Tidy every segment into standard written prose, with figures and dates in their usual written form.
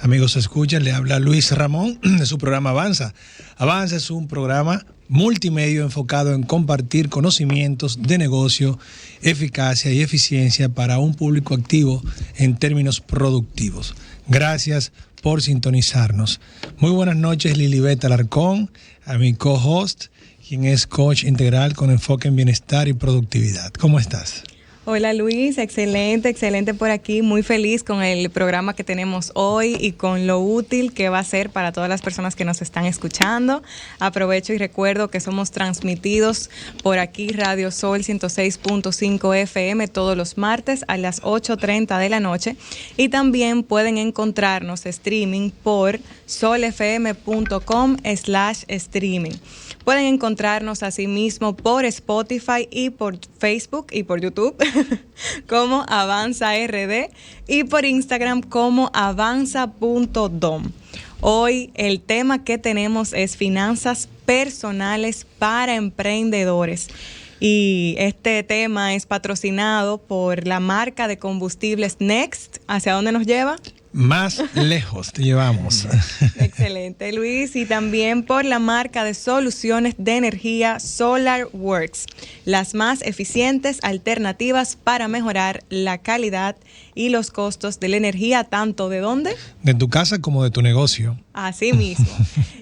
Amigos, escuchan, le habla Luis Ramón de su programa Avanza. Avanza es un programa multimedio enfocado en compartir conocimientos de negocio, eficacia y eficiencia para un público activo en términos productivos. Gracias por sintonizarnos. Muy buenas noches, Lilibet Alarcón, a mi co-host, quien es coach integral con enfoque en bienestar y productividad. ¿Cómo estás? Hola Luis, excelente por aquí, muy feliz con el programa que tenemos hoy y con lo útil que va a ser para todas las personas que nos están escuchando. Aprovecho y recuerdo que somos transmitidos por aquí Radio Sol 106.5 FM todos los martes a las 8:30 de la noche y también pueden encontrarnos streaming por solfm.com/streaming. Pueden encontrarnos asimismo por Spotify y por Facebook y por YouTube como Avanza RD y por Instagram como avanza.dom. Hoy el tema que tenemos es finanzas personales para emprendedores. Y este tema es patrocinado por la marca de combustibles Next. ¿Hacia dónde nos lleva? Más lejos te llevamos. Excelente, Luis. Y también por la marca de soluciones de energía SolarWorks, las más eficientes alternativas para mejorar la calidad y los costos de la energía, tanto de dónde? De tu casa como de tu negocio. Así mismo.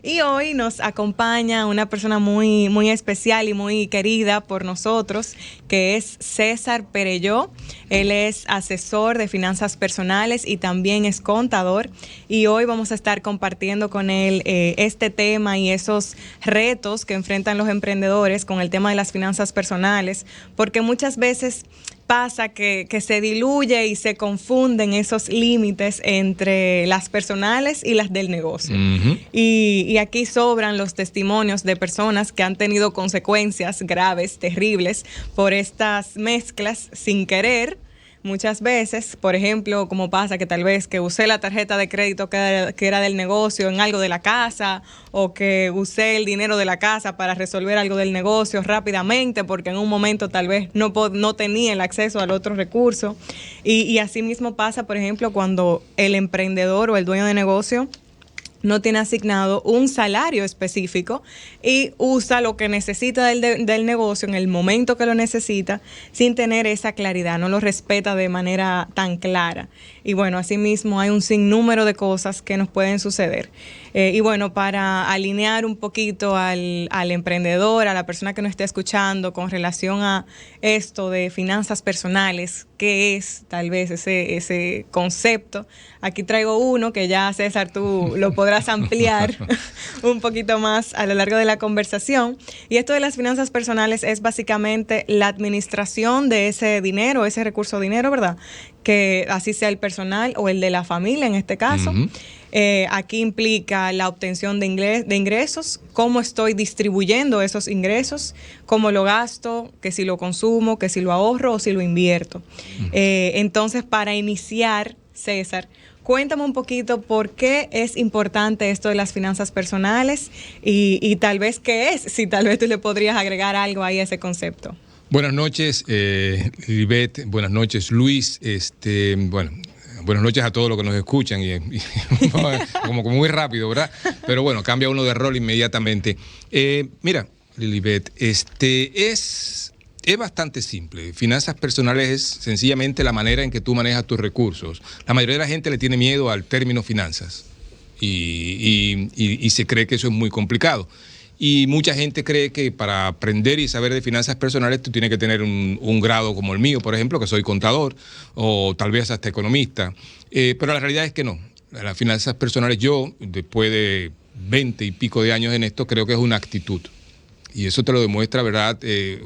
Y hoy nos acompaña una persona muy especial y muy querida por nosotros, que es César Perelló. Él es asesor de finanzas personales y también es contador. Y hoy vamos a estar compartiendo con él este tema y esos retos que enfrentan los emprendedores con el tema de las finanzas personales, porque muchas veces pasa que se diluye y se confunden esos límites entre las personales y las del negocio. Uh-huh. Y aquí sobran los testimonios de personas que han tenido consecuencias graves, terribles, por estas mezclas sin querer. Muchas veces, por ejemplo, como pasa que tal vez que usé la tarjeta de crédito que era del negocio en algo de la casa, o que usé el dinero de la casa para resolver algo del negocio rápidamente porque en un momento tal vez no tenía el acceso al otro recurso. Y así mismo pasa, por ejemplo, cuando el emprendedor o el dueño de negocio no tiene asignado un salario específico y usa lo que necesita del negocio en el momento que lo necesita sin tener esa claridad, no lo respeta de manera tan clara. Y bueno, asimismo hay un sinnúmero de cosas que nos pueden suceder. Y bueno, para alinear un poquito al emprendedor, a la persona que nos esté escuchando con relación a esto de finanzas personales, ¿qué es tal vez ese concepto? Aquí traigo uno que ya, César, tú lo podrás ampliar un poquito más a lo largo de la conversación. Y esto de las finanzas personales es básicamente la administración de ese dinero, ese recurso de dinero, ¿verdad? Que así sea el personal o el de la familia en este caso. Uh-huh. Aquí implica la obtención de ingresos, cómo estoy distribuyendo esos ingresos, cómo lo gasto, que si lo consumo, que si lo ahorro o si lo invierto. Uh-huh. Entonces, para iniciar, César, cuéntame un poquito por qué es importante esto de las finanzas personales y tal vez qué es, si tal vez tú le podrías agregar algo ahí a ese concepto. Buenas noches, Lilibet. Buenas noches, Luis. Buenas noches a todos los que nos escuchan. Como muy rápido, ¿verdad? Pero bueno, cambia uno de rol inmediatamente. Mira, Lilibet, es bastante simple. Finanzas personales es sencillamente la manera en que tú manejas tus recursos. La mayoría de la gente le tiene miedo al término finanzas y se cree que eso es muy complicado. Y mucha gente cree que para aprender y saber de finanzas personales tú tienes que tener un grado como el mío, por ejemplo, que soy contador o tal vez hasta economista. Pero la realidad es que no. Las finanzas personales, yo, después de 20 y pico de años en esto, creo que es una actitud. Y eso te lo demuestra, ¿verdad?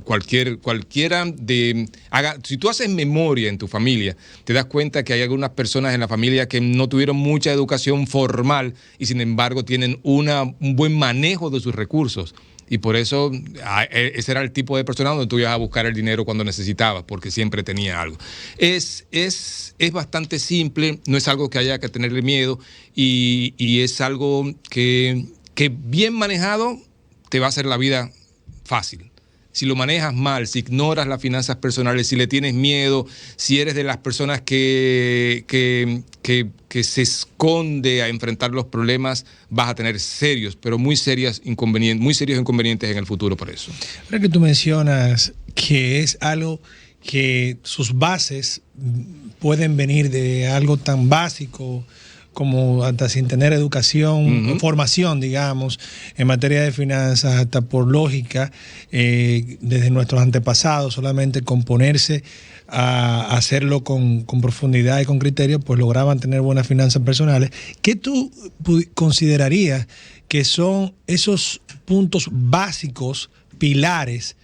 Cualquiera si tú haces memoria en tu familia, te das cuenta que hay algunas personas en la familia que no tuvieron mucha educación formal y sin embargo tienen un buen manejo de sus recursos. Y por eso ese era el tipo de persona donde tú ibas a buscar el dinero cuando necesitabas, porque siempre tenía algo. Es bastante simple, no es algo que haya que tenerle miedo y es algo que bien manejado te va a hacer la vida fácil. si lo manejas mal, si ignoras las finanzas personales, si le tienes miedo, si eres de las personas que se esconde a enfrentar los problemas, vas a tener serios, pero muy serios inconvenientes en el futuro por eso. Ahora que tú mencionas que es algo que sus bases pueden venir de algo tan básico como hasta sin tener educación o formación, digamos, en materia de finanzas, hasta por lógica, desde nuestros antepasados, solamente con ponerse a hacerlo con profundidad y con criterio, pues lograban tener buenas finanzas personales. ¿Qué tú considerarías que son esos puntos básicos, pilares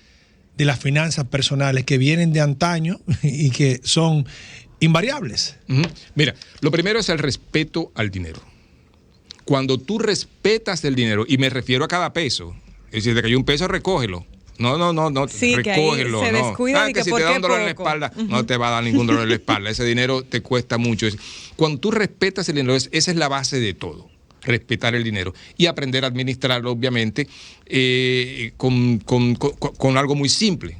de las finanzas personales que vienen de antaño y que son invariables? Mira, lo primero es el respeto al dinero. Cuando tú respetas el dinero, y me refiero a cada peso, es decir, de que hay un peso, recógelo. No, sí, recógelo. Que ahí se descuida y que si te da un dolor en la espalda, no te va a dar ningún dolor en la espalda. Ese dinero te cuesta mucho. Cuando tú respetas el dinero, esa es la base de todo. Respetar el dinero y aprender a administrarlo, obviamente, con algo muy simple.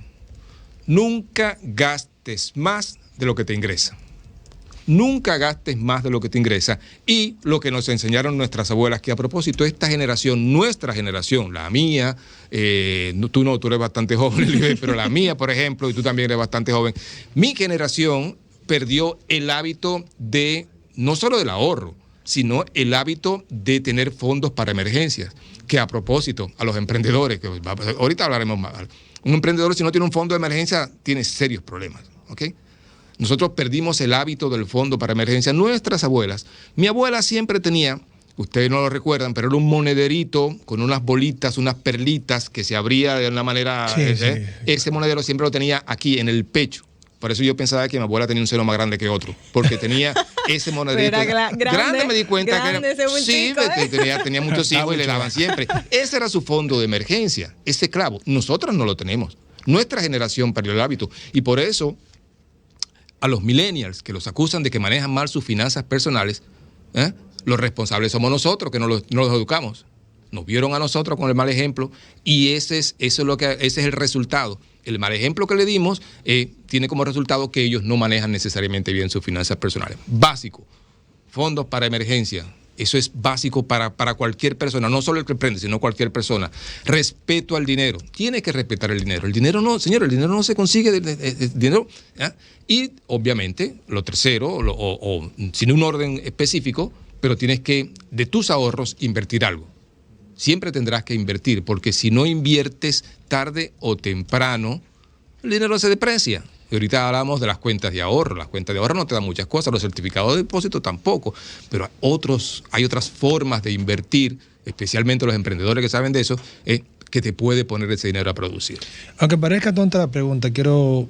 Nunca gastes más de lo que te ingresa. Nunca gastes más de lo que te ingresa. Y lo que nos enseñaron nuestras abuelas, que a propósito, esta generación, nuestra generación, la mía, tú eres bastante joven, pero la mía, por ejemplo, y tú también eres bastante joven, mi generación perdió el hábito de, no solo del ahorro, sino el hábito de tener fondos para emergencias, que a propósito, a los emprendedores, que ahorita hablaremos más, un emprendedor si no tiene un fondo de emergencia tiene serios problemas, ¿ok? Nosotros perdimos el hábito del fondo para emergencia. Nuestras abuelas, mi abuela siempre tenía, ustedes no lo recuerdan, pero era un monederito con unas bolitas, unas perlitas que se abría de una manera, sí. Ese monedero siempre lo tenía aquí en el pecho. Por eso yo pensaba que mi abuela tenía un seno más grande que otro, porque tenía ese monederito. Grande me di cuenta que era. Sí, tenía muchos hijos y le daban siempre. Ese era su fondo de emergencia, ese clavo. Nosotros no lo tenemos. Nuestra generación perdió el hábito. Y por eso, a los millennials que los acusan de que manejan mal sus finanzas personales, los responsables somos nosotros, que no los educamos. Nos vieron a nosotros con el mal ejemplo y ese es el resultado. El mal ejemplo que le dimos tiene como resultado que ellos no manejan necesariamente bien sus finanzas personales. Básico, fondos para emergencia. Eso es básico para cualquier persona, no solo el que emprende, sino cualquier persona. Respeto al dinero. Tiene que respetar el dinero. El dinero no, señor, el dinero no se consigue dinero. Y obviamente, lo tercero, o sin un orden específico, pero tienes que, de tus ahorros, invertir algo. Siempre tendrás que invertir, porque si no inviertes tarde o temprano, el dinero se deprecia. Y ahorita hablamos de las cuentas de ahorro. Las cuentas de ahorro no te dan muchas cosas, los certificados de depósito tampoco, pero hay otras formas de invertir, especialmente los emprendedores que saben de eso, que te puede poner ese dinero a producir. Aunque parezca tonta la pregunta, quiero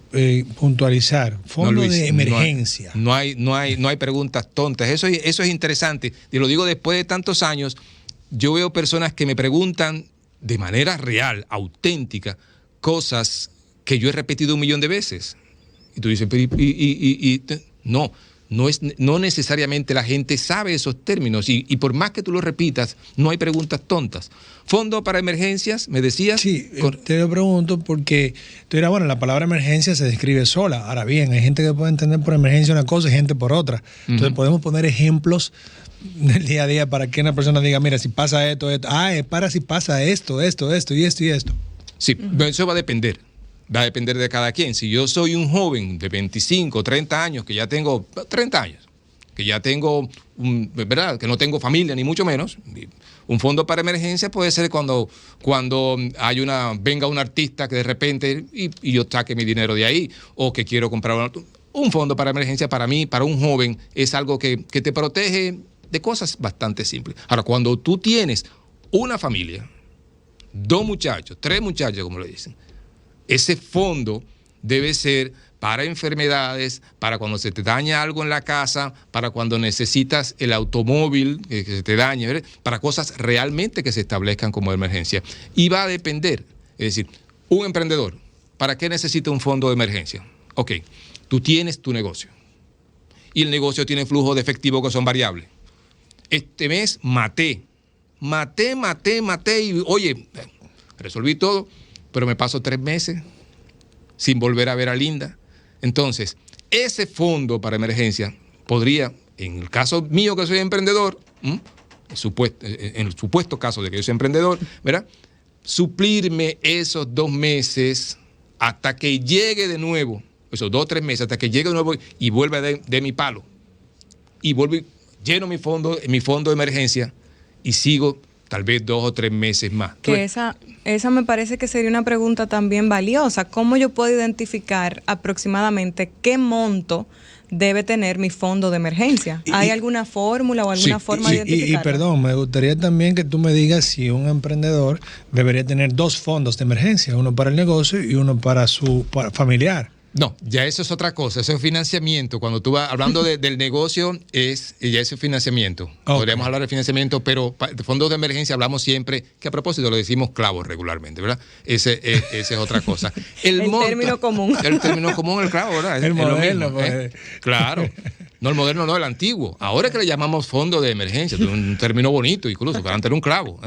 puntualizar. Fondo de emergencia. No hay preguntas tontas. Eso es interesante. Y lo digo después de tantos años. Yo veo personas que me preguntan de manera real, auténtica, cosas que yo he repetido 1 millón de veces. Y tú dices, no necesariamente la gente sabe esos términos. Y por más que tú los repitas, no hay preguntas tontas. ¿Fondo para emergencias, me decías? Sí, te lo pregunto porque tú dirás, bueno, la palabra emergencia se describe sola. Ahora bien, hay gente que puede entender por emergencia una cosa y gente por otra. Entonces podemos poner ejemplos del día a día para que una persona diga, mira, si pasa esto, es para si pasa esto y esto. Sí, eso va a depender. Va a depender de cada quien. Si yo soy un joven de 25, 30 años, que ya tengo 30 años, que ya tengo, ¿verdad? Que no tengo familia, ni mucho menos, un fondo para emergencia puede ser cuando venga un artista que de repente y yo saque mi dinero de ahí, o que quiero comprar un fondo para emergencia. Para mí, para un joven, es algo que te protege de cosas bastante simples. Ahora, cuando tú tienes una familia, 2 muchachos, 3 muchachos, como le dicen, ese fondo debe ser para enfermedades, para cuando se te daña algo en la casa, para cuando necesitas el automóvil que se te dañe, ¿verdad? Para cosas realmente que se establezcan como emergencia. Y va a depender, es decir, un emprendedor, ¿para qué necesita un fondo de emergencia? Ok, tú tienes tu negocio y el negocio tiene flujos de efectivo que son variables. Este mes maté y oye, resolví todo. pero me paso 3 meses sin volver a ver a Linda. Entonces, ese fondo para emergencia podría, en el caso mío que soy emprendedor, en el supuesto caso de que yo soy emprendedor, ¿verdad?, suplirme esos 2 meses hasta que llegue de nuevo, esos 2 o 3 meses, hasta que llegue de nuevo y vuelva de mi palo. Y vuelvo y lleno mi fondo de emergencia y sigo tal vez 2 o 3 meses más. Que esa me parece que sería una pregunta también valiosa. ¿Cómo yo puedo identificar aproximadamente qué monto debe tener mi fondo de emergencia? ¿Hay alguna fórmula o alguna forma de identificarlo? Y perdón, me gustaría también que tú me digas si un emprendedor debería tener 2 fondos de emergencia, uno para el negocio y uno para su familiar. No, ya eso es otra cosa, eso es financiamiento. Cuando tú vas hablando del negocio, ya eso es financiamiento. Okay. Podríamos hablar de financiamiento, pero de fondos de emergencia hablamos siempre, que a propósito lo decimos clavos regularmente, ¿verdad? Esa es otra cosa. El término común. El término común, el clavo, ¿verdad? El moderno, Claro. No, el moderno no, el antiguo. Ahora es que le llamamos fondo de emergencia, un término bonito incluso, pero antes era un clavo.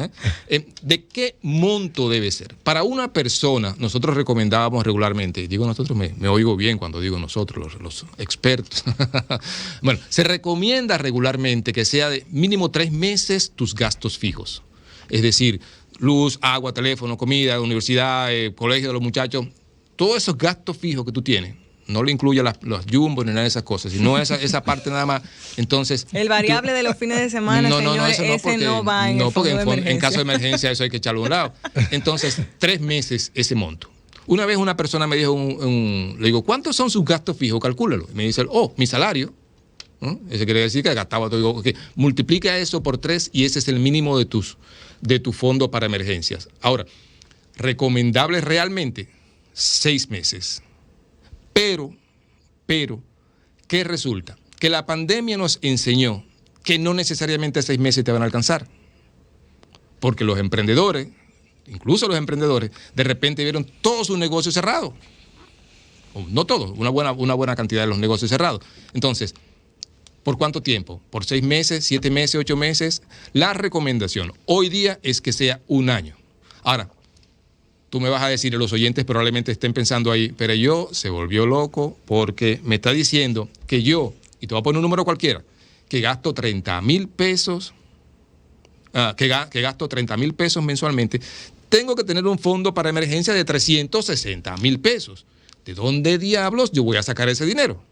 ¿De qué monto debe ser? Para una persona, nosotros recomendábamos regularmente, digo nosotros, me oigo bien cuando digo nosotros, los expertos. Bueno, se recomienda regularmente que sea de mínimo 3 meses tus gastos fijos. Es decir, luz, agua, teléfono, comida, universidad, colegio de los muchachos, todos esos gastos fijos que tú tienes. No le incluye los jumbos ni nada de esas cosas, sino esa parte nada más. Entonces, el variable de los fines de semana, ese no va en el fondo de emergencia. En caso de emergencia eso hay que echarlo a un lado. Entonces, 3 meses ese monto. Una vez una persona me dijo, le digo, ¿cuántos son sus gastos fijos? Calcúlalo. Y me dice, mi salario. ¿No? Eso quiere decir que gastaba todo. Digo, okay, multiplica eso por 3 y ese es el mínimo de tu fondo para emergencias. Ahora, recomendable realmente 6 meses. Pero, ¿qué resulta? Que la pandemia nos enseñó que no necesariamente 6 meses te van a alcanzar. Porque los emprendedores, incluso los emprendedores, de repente vieron todo su negocio cerrado. No todos, una buena cantidad de los negocios cerrados. Entonces, ¿por cuánto tiempo? ¿Por 6 meses, 7 meses, 8 meses? La recomendación hoy día es que sea 1 año. Ahora, tú me vas a decir, los oyentes probablemente estén pensando ahí, pero yo se volvió loco porque me está diciendo que yo, y te voy a poner un número cualquiera, que gasto 30,000 pesos, que gasto 30,000 pesos mensualmente, tengo que tener un fondo para emergencia de 360,000 pesos. ¿De dónde diablos yo voy a sacar ese dinero?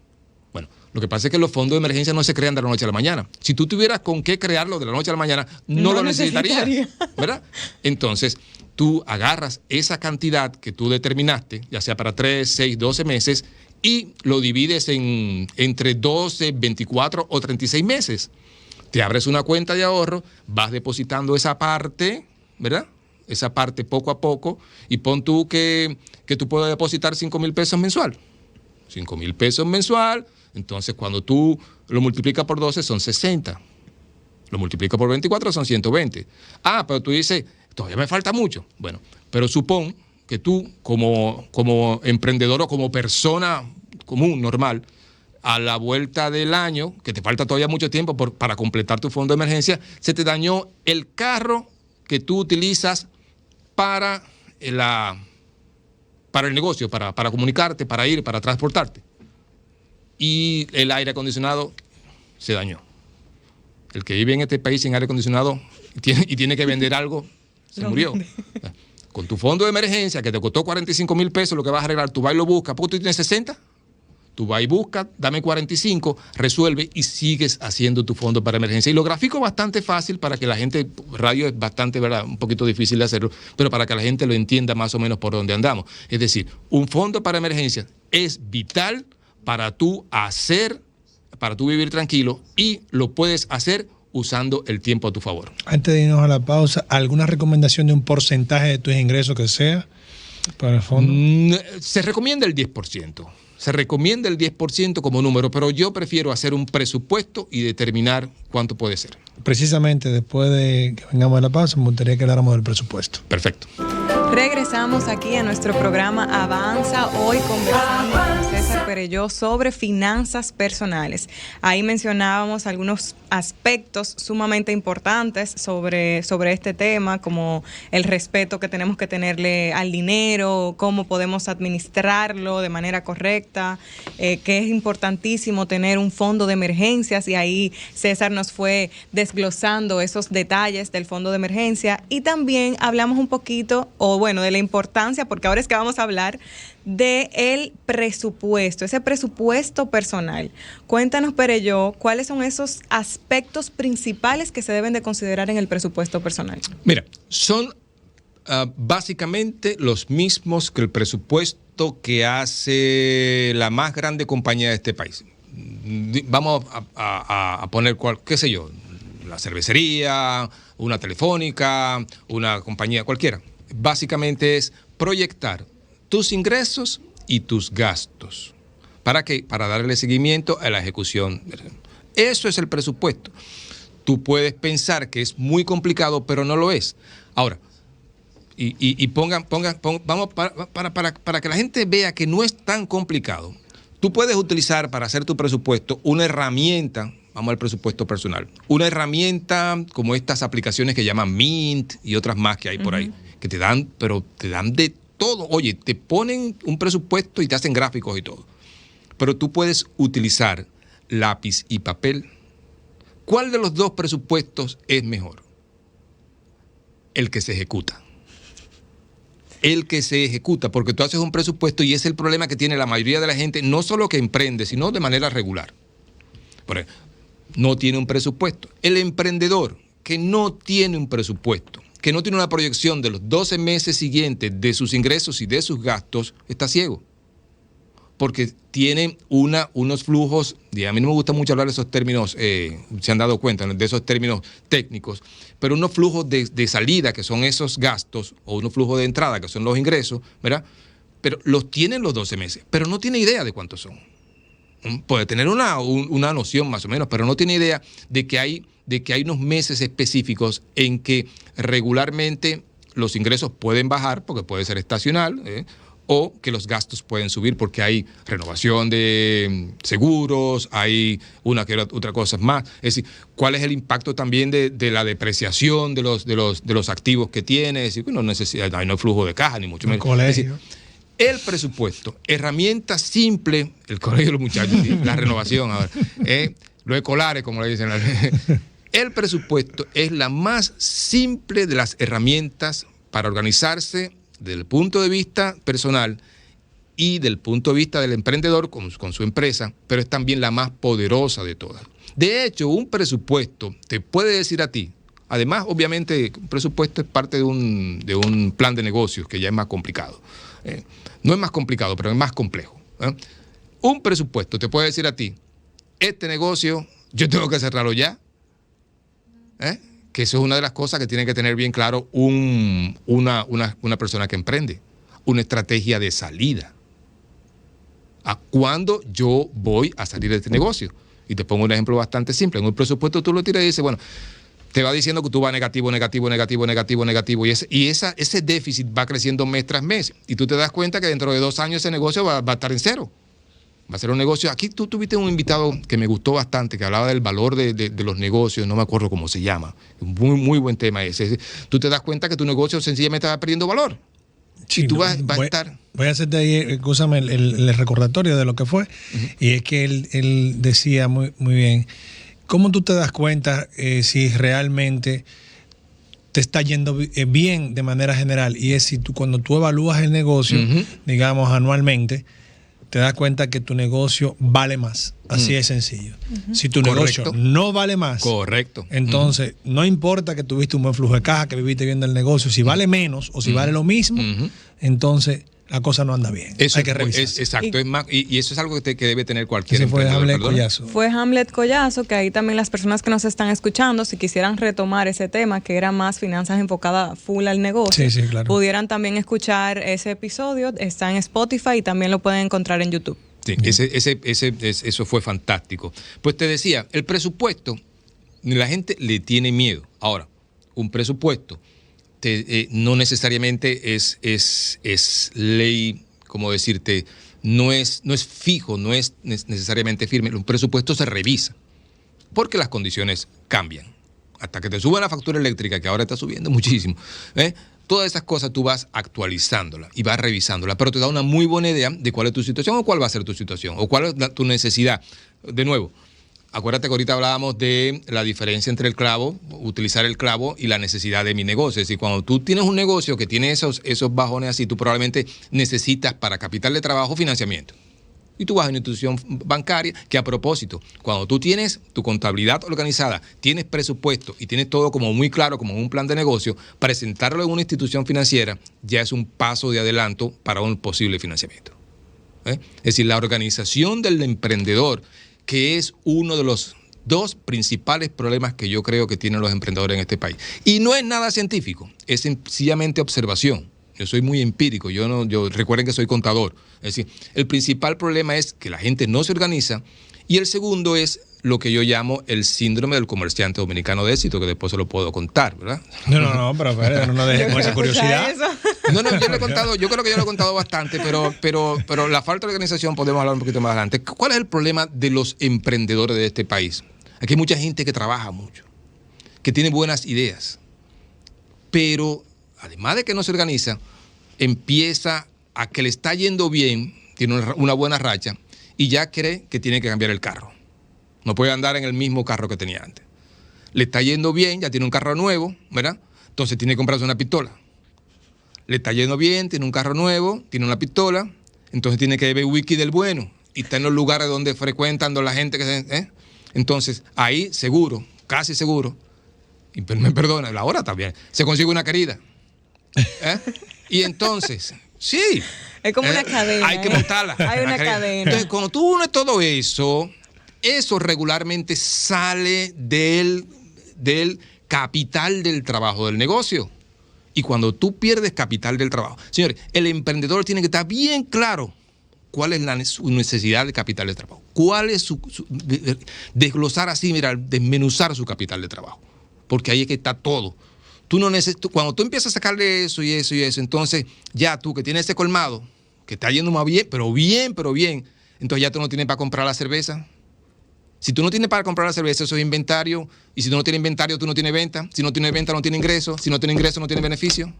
Bueno, lo que pasa es que los fondos de emergencia no se crean de la noche a la mañana. Si tú tuvieras con qué crearlo de la noche a la mañana, no lo necesitarías, ¿verdad? Entonces, tú agarras esa cantidad que tú determinaste, ya sea para 3, 6, 12 meses, y lo divides entre 12, 24 o 36 meses. Te abres una cuenta de ahorro, vas depositando esa parte, ¿verdad? Esa parte poco a poco, y pon tú que tú puedas depositar 5,000 pesos mensual. 5,000 pesos mensual, entonces cuando tú lo multiplicas por 12 son 60. Lo multiplicas por 24 son 120. Pero tú dices, todavía me falta mucho. Bueno, pero supón que tú como emprendedor o como persona común, normal, a la vuelta del año, que te falta todavía mucho tiempo para completar tu fondo de emergencia, se te dañó el carro que tú utilizas para el negocio, para comunicarte, para transportarte. Y el aire acondicionado se dañó. El que vive en este país sin aire acondicionado y tiene que vender algo, se murió. Con tu fondo de emergencia, que te costó 45,000 pesos, lo que vas a arreglar, tú vas y lo buscas. ¿Por qué tú tienes 60? Tú vas y buscas, dame 45, resuelve y sigues haciendo tu fondo para emergencia. Y lo grafico bastante fácil para que la gente, radio es bastante, ¿verdad?, un poquito difícil de hacerlo, pero para que la gente lo entienda más o menos por dónde andamos. Es decir, un fondo para emergencia es vital para tú vivir tranquilo, y lo puedes hacer usando el tiempo a tu favor. Antes de irnos a la pausa, ¿alguna recomendación de un porcentaje de tus ingresos que sea para el fondo? Se recomienda el 10%. Se recomienda el 10% como número, pero yo prefiero hacer un presupuesto y determinar cuánto puede ser. Precisamente después de que vengamos a la pausa, me gustaría que habláramos del presupuesto. Perfecto. Regresamos aquí a nuestro programa Avanza, hoy conversando con César Perelló sobre finanzas personales. Ahí mencionábamos algunos aspectos sumamente importantes sobre este tema, como el respeto que tenemos que tenerle al dinero, cómo podemos administrarlo de manera correcta, que es importantísimo tener un fondo de emergencias, y ahí César nos fue desglosando esos detalles del fondo de emergencia, y también hablamos un poquito, de la importancia, porque ahora es que vamos a hablar del presupuesto, ese presupuesto personal. Cuéntanos, Perelló, ¿cuáles son esos aspectos principales que se deben de considerar en el presupuesto personal? Mira, son básicamente los mismos que el presupuesto que hace la más grande compañía de este país. Vamos a poner, qué sé yo, la cervecería, una telefónica, una compañía cualquiera. Básicamente es proyectar tus ingresos y tus gastos. ¿Para qué? Para darle seguimiento a la ejecución. Eso es el presupuesto. Tú puedes pensar que es muy complicado, pero no lo es. Ahora, vamos para que la gente vea que no es tan complicado. Tú puedes utilizar para hacer tu presupuesto una herramienta. Vamos al presupuesto personal. Una herramienta como estas aplicaciones que llaman Mint y otras más que hay por ahí, que te dan de todo. Oye, te ponen un presupuesto y te hacen gráficos y todo. Pero tú puedes utilizar lápiz y papel. ¿Cuál de los dos presupuestos es mejor? El que se ejecuta. El que se ejecuta, porque tú haces un presupuesto y es el problema que tiene la mayoría de la gente, no solo que emprende, sino de manera regular. Por ejemplo, no tiene un presupuesto. El emprendedor que no tiene un presupuesto, que no tiene una proyección de los 12 meses siguientes de sus ingresos y de sus gastos, está ciego. Porque tiene unos flujos, y a mí no me gusta mucho hablar de esos términos, se han dado cuenta, de esos términos técnicos, pero unos flujos de salida, que son esos gastos, o unos flujos de entrada, que son los ingresos, ¿verdad? Pero los tiene en los 12 meses, pero no tiene idea de cuántos son. Puede tener una noción más o menos, pero no tiene idea de que hay unos meses específicos en que regularmente los ingresos pueden bajar, porque puede ser estacional, o que los gastos pueden subir porque hay renovación de seguros, hay una que otra cosa más. Es decir, ¿cuál es el impacto también de la depreciación de los activos que tiene? Es decir, no hay flujo de caja, ni mucho menos. Es decir, el presupuesto, herramienta simple, el colegio de los muchachos, ¿sí? La renovación ahora, los escolares, como le dicen. El presupuesto es la más simple de las herramientas para organizarse desde el punto de vista personal y del punto de vista del emprendedor con su empresa, pero es también la más poderosa de todas. De hecho, un presupuesto te puede decir a ti, además, obviamente, un presupuesto es parte de un plan de negocios que ya es más complicado. No es más complicado, pero es más complejo. Un presupuesto te puede decir a ti, este negocio yo tengo que cerrarlo ya. Que eso es una de las cosas que tiene que tener bien claro una persona que emprende. Una estrategia de salida. ¿A cuándo yo voy a salir de este negocio? Y te pongo un ejemplo bastante simple. En un presupuesto tú lo tiras y dices, bueno, te va diciendo que tú vas negativo, y ese déficit va creciendo mes tras mes. Y tú te das cuenta que dentro de 2 años ese negocio va a estar en cero. Va a ser un negocio. Aquí tú tuviste un invitado que me gustó bastante, que hablaba del valor de los negocios, no me acuerdo cómo se llama. Muy, muy buen tema ese. Tú te das cuenta que tu negocio sencillamente va perdiendo valor. Sí, y tú vas a estar... Voy a hacerte ahí, escúchame, el recordatorio de lo que fue. Y es que él decía muy, muy bien, ¿cómo tú te das cuenta si realmente te está yendo bien de manera general? Y es si cuando tú evalúas el negocio, digamos anualmente, te das cuenta que tu negocio vale más. Así es sencillo. Si tu negocio no vale más, entonces no importa que tuviste un buen flujo de caja, que viviste bien del negocio, si vale menos o si vale lo mismo, entonces la cosa no anda bien. Eso hay que revisar. Exacto, y eso es algo que debe tener cualquier emprendedor. Fue Hamlet Collazo, que ahí también las personas que nos están escuchando, si quisieran retomar ese tema, que era más finanzas enfocadas full al negocio, claro, pudieran también escuchar ese episodio, está en Spotify y también lo pueden encontrar en YouTube. Sí, eso fue fantástico. Pues te decía, el presupuesto, la gente le tiene miedo. Ahora, un presupuesto no necesariamente es ley, como decirte, no es fijo, no es necesariamente firme. Un presupuesto se revisa porque las condiciones cambian. Hasta que te suba la factura eléctrica, que ahora está subiendo muchísimo, todas esas cosas tú vas actualizándolas y vas revisándolas, pero te da una muy buena idea de cuál es tu situación o cuál va a ser tu situación o cuál es tu necesidad. De nuevo, acuérdate que ahorita hablábamos de la diferencia entre el clavo, utilizar el clavo y la necesidad de mi negocio. Es decir, cuando tú tienes un negocio que tiene esos bajones así, tú probablemente necesitas para capital de trabajo financiamiento. Y tú vas a una institución bancaria que, a propósito, cuando tú tienes tu contabilidad organizada, tienes presupuesto y tienes todo como muy claro, como un plan de negocio, presentarlo en una institución financiera ya es un paso de adelanto para un posible financiamiento. Es decir, la organización del emprendedor, que es uno de los dos principales problemas que yo creo que tienen los emprendedores en este país. Y no es nada científico, es sencillamente observación. Yo soy muy empírico, recuerden que soy contador. Es decir, el principal problema es que la gente no se organiza y el segundo es lo que yo llamo el síndrome del comerciante dominicano de éxito, que después se lo puedo contar, ¿verdad? No, pero no deje con esa curiosidad. No, yo lo he contado, yo creo que yo lo he contado bastante, pero la falta de organización podemos hablar un poquito más adelante. ¿Cuál es el problema de los emprendedores de este país? Aquí hay mucha gente que trabaja mucho, que tiene buenas ideas, pero además de que no se organiza, empieza a que le está yendo bien, tiene una buena racha, y ya cree que tiene que cambiar el carro. No puede andar en el mismo carro que tenía antes. Le está yendo bien, ya tiene un carro nuevo, ¿verdad? Entonces tiene que comprarse una pistola. Le está yendo bien, tiene un carro nuevo, tiene una pistola, entonces tiene que ver wiki del bueno, y está en los lugares donde frecuentan la gente que Entonces, ahí seguro, casi seguro, y me perdona, la hora también, se consigue una querida. Y entonces, sí. Es como una cadena. Hay que montarla. Hay una cadena. Entonces, cuando tú unes todo eso regularmente sale del capital del trabajo del negocio. Y cuando tú pierdes capital del trabajo, señores, el emprendedor tiene que estar bien claro cuál es su necesidad de capital de trabajo. Cuál es desglosar así, mira, desmenuzar su capital de trabajo. Porque ahí es que está todo. Cuando tú empiezas a sacarle eso y eso y eso, entonces ya tú que tienes ese colmado, que está yendo más bien, pero bien, entonces ya tú no tienes para comprar la cerveza. Si tú no tienes para comprar la cerveza, eso es inventario, y si tú no tienes inventario, tú no tienes venta. Si no tienes venta, no tienes ingreso. Si no tienes ingreso, no tienes beneficio.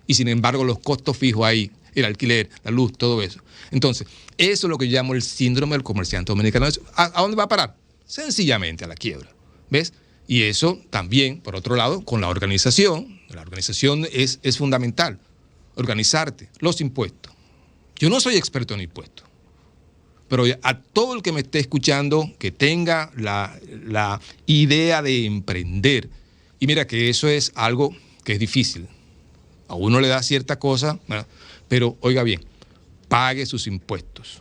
Y sin embargo, los costos fijos ahí, el alquiler, la luz, todo eso. Entonces, eso es lo que yo llamo el síndrome del comerciante dominicano. ¿A dónde va a parar? Sencillamente a la quiebra. ¿Ves? Y eso también, por otro lado, con la organización. La organización es fundamental. Organizarte, los impuestos. Yo no soy experto en impuestos, pero a todo el que me esté escuchando, que tenga la idea de emprender, y mira que eso es algo que es difícil. A uno le da cierta cosa, ¿verdad? Pero oiga bien, pague sus impuestos.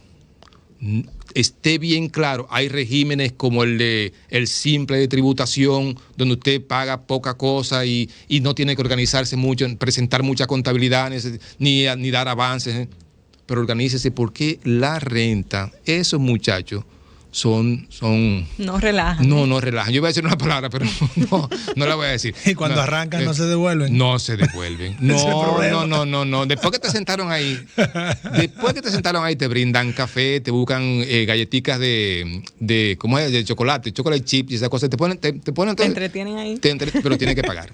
Esté bien claro, hay regímenes como el simple de tributación, donde usted paga poca cosa y no tiene que organizarse mucho, presentar mucha contabilidad, ni dar avances. Pero organícese, porque la renta, esos muchachos son no relajan. No relajan. Yo iba a decir una palabra, pero no la voy a decir. Y cuando arrancan no se devuelven. No se devuelven. No. Después que te sentaron ahí, te brindan café, te buscan galletitas de ¿cómo es? De chocolate chip y esas cosas. Te ponen te entretienen ahí. Pero tienes que pagar.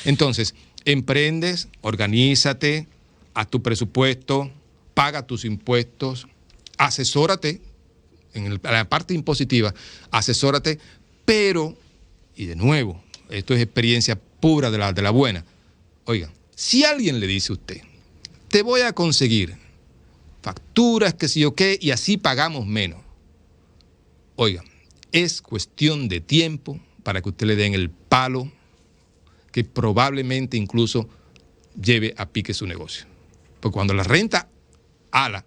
Entonces, emprendes, organízate, haz tu presupuesto, paga tus impuestos, asesórate en la parte impositiva, asesórate, pero, y de nuevo, esto es experiencia pura de la buena. Oiga, si alguien le dice a usted, te voy a conseguir facturas, que sí o qué, y así pagamos menos. Oiga, es cuestión de tiempo para que usted le den el palo que probablemente incluso lleve a pique su negocio. Porque cuando la renta ala,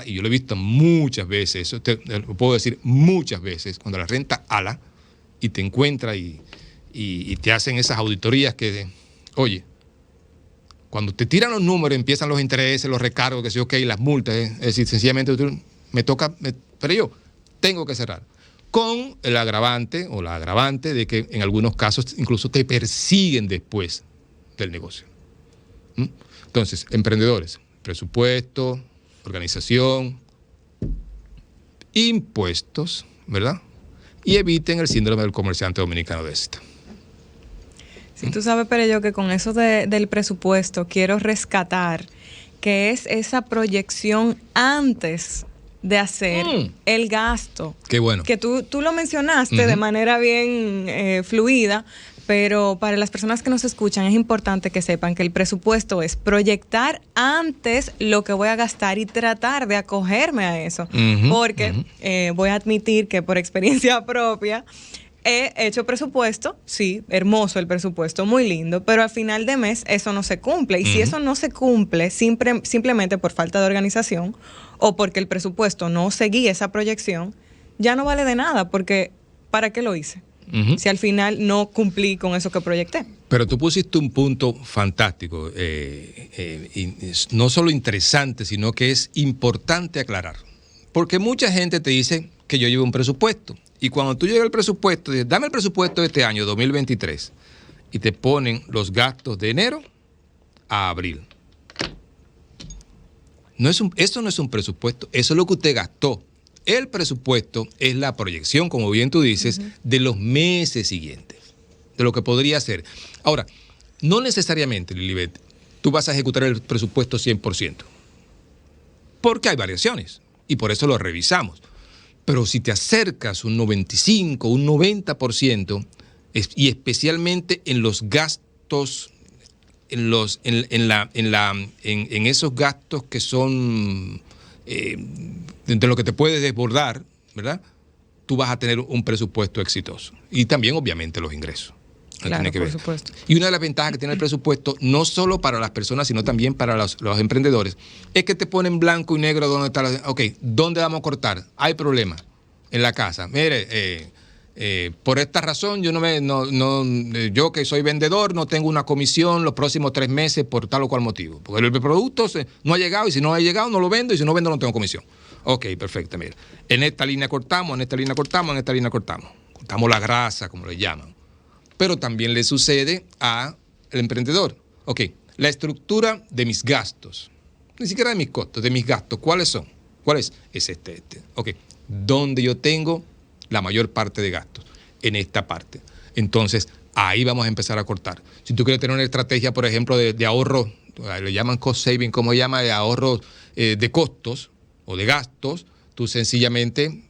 y yo lo he visto muchas veces, eso lo puedo decir muchas veces, cuando la renta ala y te encuentra y te hacen esas auditorías que, oye, cuando te tiran los números, empiezan los intereses, los recargos, que sí, ok, las multas, es decir, sencillamente me toca, pero yo tengo que cerrar. con el agravante o la agravante de que en algunos casos incluso te persiguen después del negocio. Entonces, emprendedores, presupuesto, organización, impuestos, ¿verdad? Y eviten el síndrome del comerciante dominicano de éxito. Sí, tú sabes, pero yo que con eso del presupuesto quiero rescatar que es esa proyección antes de hacer el gasto. Qué bueno. Que tú lo mencionaste de manera bien fluida, pero para las personas que nos escuchan es importante que sepan que el presupuesto es proyectar antes lo que voy a gastar y tratar de acogerme a eso. Porque voy a admitir que por experiencia propia he hecho presupuesto, sí, hermoso el presupuesto, muy lindo, pero al final de mes eso no se cumple. Y si eso no se cumple simplemente por falta de organización o porque el presupuesto no seguía esa proyección, ya no vale de nada, porque ¿para qué lo hice? Si al final no cumplí con eso que proyecté. Pero tú pusiste un punto fantástico, y no solo interesante, sino que es importante aclarar. Porque mucha gente te dice que yo llevo un presupuesto. Y cuando tú llegas al presupuesto, dices, dame el presupuesto de este año, 2023, y te ponen los gastos de enero a abril. Eso no es un presupuesto, eso es lo que usted gastó. El presupuesto es la proyección, como bien tú dices, de los meses siguientes, de lo que podría ser. Ahora, no necesariamente, Lilibet, tú vas a ejecutar el presupuesto 100%, porque hay variaciones, y por eso lo revisamos. Pero si te acercas un 95, un 90%, y especialmente en los gastos, en esos gastos que son de lo que te puedes desbordar, ¿verdad? Tú vas a tener un presupuesto exitoso. Y también, obviamente, los ingresos. Claro, por supuesto. Y una de las ventajas que tiene el presupuesto, no solo para las personas, sino también para los emprendedores, es que te ponen blanco y negro dónde está ¿dónde vamos a cortar? Hay problema en la casa. Mire, por esta razón, yo que soy vendedor, no tengo una comisión los próximos 3 meses por tal o cual motivo. Porque el producto no ha llegado, y si no ha llegado, no lo vendo, y si no vendo, no tengo comisión. Ok, perfecto, mira. En esta línea cortamos, en esta línea cortamos, en esta línea cortamos. Cortamos la grasa, como le llaman. Pero también le sucede al emprendedor. Ok, la estructura de mis gastos, ni siquiera de mis costos, de mis gastos, ¿cuáles son? ¿Cuál es? Es este. Ok, ¿dónde yo tengo la mayor parte de gastos? En esta parte. Entonces, ahí vamos a empezar a cortar. Si tú quieres tener una estrategia, por ejemplo, de ahorro, le llaman cost saving, ¿cómo se llama? De ahorro de costos o de gastos, tú sencillamente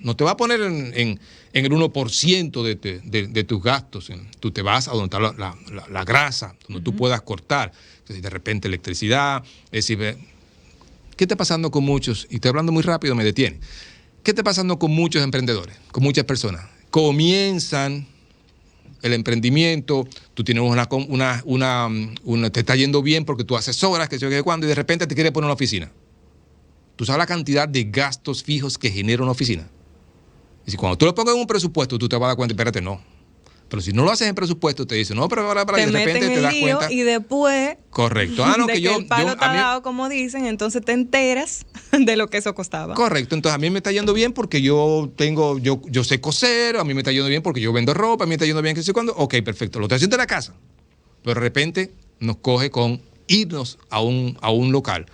no te va a poner en el 1% de tus gastos. Tú te vas a donde está la grasa, donde tú puedas cortar. Entonces, de repente, electricidad. Es decir, ¿qué está pasando con muchos? Y estoy hablando muy rápido, me detiene. ¿Qué está pasando con muchos emprendedores, con muchas personas? Comienzan el emprendimiento, tú tienes te está yendo bien porque tú asesoras, que sé yo qué cuándo, y de repente te quieres poner una oficina. ¿Tú sabes la cantidad de gastos fijos que genera una oficina? Y si cuando tú lo pongas en un presupuesto, tú te vas a dar cuenta, espérate, no. Pero si no lo haces en presupuesto, te dicen, no, pero para, y de repente te das cuenta. Y después, correcto. No, que el palo está dado, como dicen, entonces te enteras de lo que eso costaba. Correcto. Entonces a mí me está yendo bien porque yo sé coser, a mí me está yendo bien porque yo vendo ropa, a mí me está yendo bien que sé cuándo. Ok, perfecto. Lo estoy haciendo en la casa. Pero de repente nos coge con irnos a un local.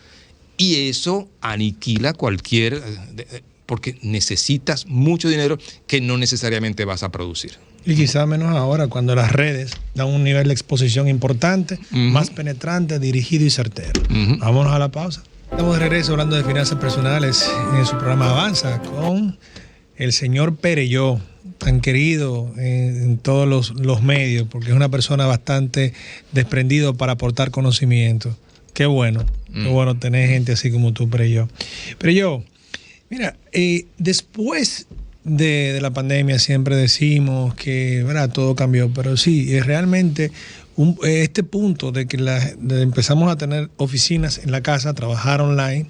Y eso aniquila porque necesitas mucho dinero que no necesariamente vas a producir. Y quizá menos ahora, cuando las redes dan un nivel de exposición importante, más penetrante, dirigido y certero. Vámonos a la pausa. Estamos de regreso hablando de finanzas personales en su programa Avanza con el señor Perelló, tan querido en todos los medios, porque es una persona bastante desprendido para aportar conocimiento. Qué bueno tener gente así como tú, Perelló. Perelló, mira, después de la pandemia siempre decimos que, ¿verdad?, todo cambió, pero sí, realmente este punto de que empezamos a tener oficinas en la casa, trabajar online,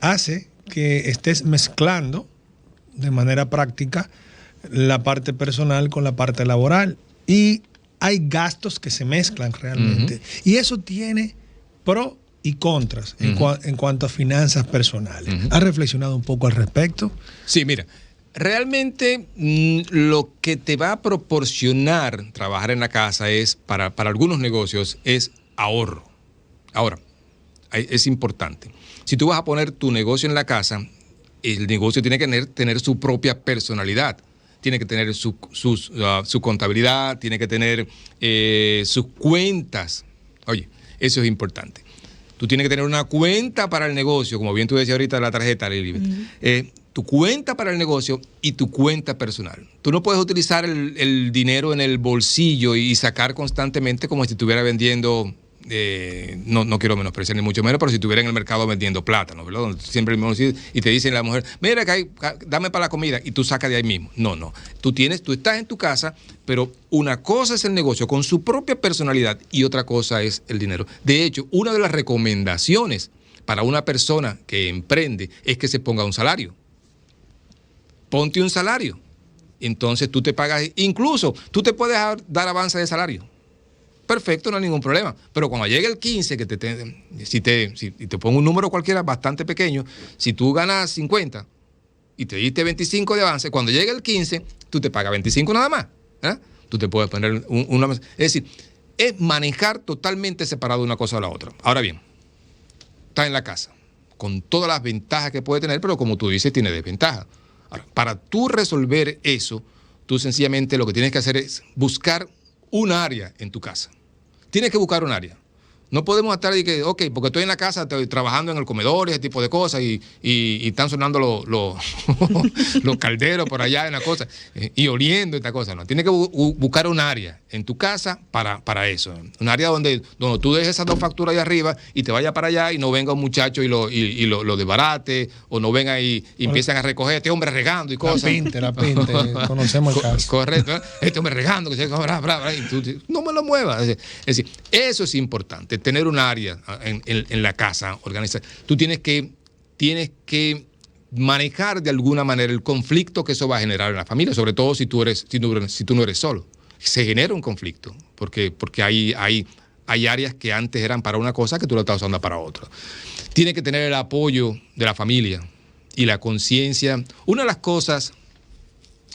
hace que estés mezclando de manera práctica la parte personal con la parte laboral, y hay gastos que se mezclan realmente. Y eso tiene pro y contras en cuanto a finanzas personales. ¿Has reflexionado un poco al respecto? Sí, mira, realmente lo que te va a proporcionar trabajar en la casa es, para algunos negocios, es ahorro. Ahora, es importante. Si tú vas a poner tu negocio en la casa, el negocio tiene que tener su propia personalidad. Tiene que tener su contabilidad, tiene que tener sus cuentas. Oye, eso es importante. Tú tienes que tener una cuenta para el negocio, como bien tú decías ahorita, la tarjeta, Lili. Tu cuenta para el negocio y tu cuenta personal. Tú no puedes utilizar el dinero en el bolsillo y sacar constantemente como si estuviera vendiendo, no quiero menospreciar ni mucho menos, pero si estuviera en el mercado vendiendo plátano, ¿verdad? Donde siempre y te dicen la mujer, mira, dame para la comida, y tú sacas de ahí mismo. No. Tú estás en tu casa, pero una cosa es el negocio con su propia personalidad y otra cosa es el dinero. De hecho, una de las recomendaciones para una persona que emprende es que se ponga un salario. Ponte un salario. Entonces tú te pagas, incluso tú te puedes dar avance de salario. Perfecto, no hay ningún problema. Pero cuando llegue el 15, si te pongo un número cualquiera bastante pequeño, si tú ganas 50 y te diste 25 de avance, cuando llegue el 15, tú te pagas 25 nada más. Tú te puedes poner una... Es decir, es manejar totalmente separado una cosa de la otra. Ahora bien, estás en la casa, con todas las ventajas que puede tener, pero como tú dices, tiene desventajas. Ahora, para tú resolver eso, tú sencillamente lo que tienes que hacer es buscar un área en tu casa. Tienes que buscar un área. No podemos estar y que, porque estoy en la casa, estoy trabajando en el comedor, ese tipo de cosas, y están sonando los calderos por allá, una cosa, y oliendo esta cosa. No, tienes que buscar un área en tu casa para eso. Un área donde tú dejes esas dos facturas ahí arriba y te vayas para allá y no venga un muchacho y lo desbarate, o no venga y empiezan a recoger este hombre regando y cosas. La pinte, conocemos el caso. Correcto, ¿eh? Este hombre regando, que se y tú, no me lo muevas. Es decir, eso es importante, tener un área en la casa organizada. Tú tienes que manejar de alguna manera el conflicto que eso va a generar en la familia, sobre todo si tú no eres solo. Se genera un conflicto, porque hay áreas que antes eran para una cosa que tú lo estás usando para otra. Tienes que tener el apoyo de la familia y la conciencia. Una de las cosas,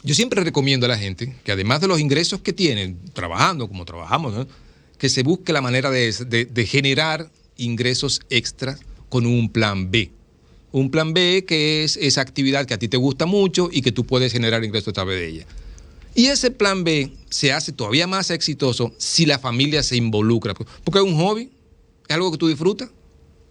yo siempre recomiendo a la gente que además de los ingresos que tienen, trabajando como trabajamos, ¿no?, que se busque la manera de generar ingresos extras con un plan B. Un plan B que es esa actividad que a ti te gusta mucho y que tú puedes generar ingresos a través de ella. Y ese plan B se hace todavía más exitoso si la familia se involucra. Porque es un hobby, es algo que tú disfrutas.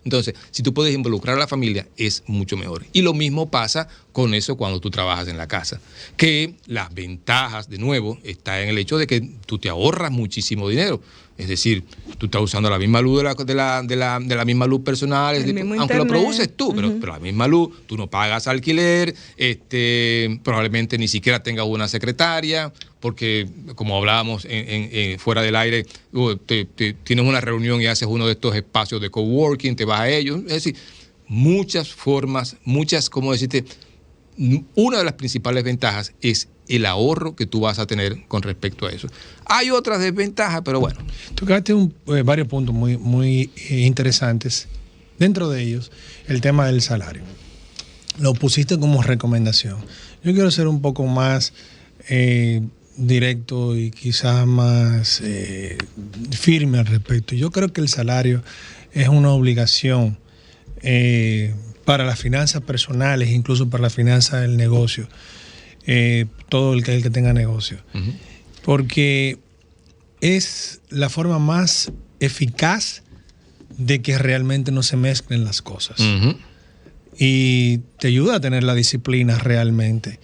Entonces, si tú puedes involucrar a la familia, es mucho mejor. Y lo mismo pasa con eso cuando tú trabajas en la casa. Que las ventajas, de nuevo, está en el hecho de que tú te ahorras muchísimo dinero. Es decir, tú estás usando la misma luz de la misma luz personal, aunque lo produces tú, pero la misma luz, tú no pagas alquiler, probablemente ni siquiera tengas una secretaria, porque como hablábamos fuera del aire, tienes una reunión y haces uno de estos espacios de coworking, te vas a ellos. Es decir, muchas formas, como decirte, una de las principales ventajas es el ahorro que tú vas a tener con respecto a eso. Hay otras desventajas, pero bueno. Tocaste varios puntos muy interesantes. Dentro de ellos, el tema del salario. Lo pusiste como recomendación. Yo quiero ser un poco más directo y quizás más firme al respecto. Yo creo que el salario es una obligación para las finanzas personales, incluso para las finanzas del negocio. Todo el que tenga negocio. Uh-huh. Porque es la forma más eficaz de que realmente no se mezclen las cosas. Uh-huh. Y te ayuda a tener la disciplina realmente.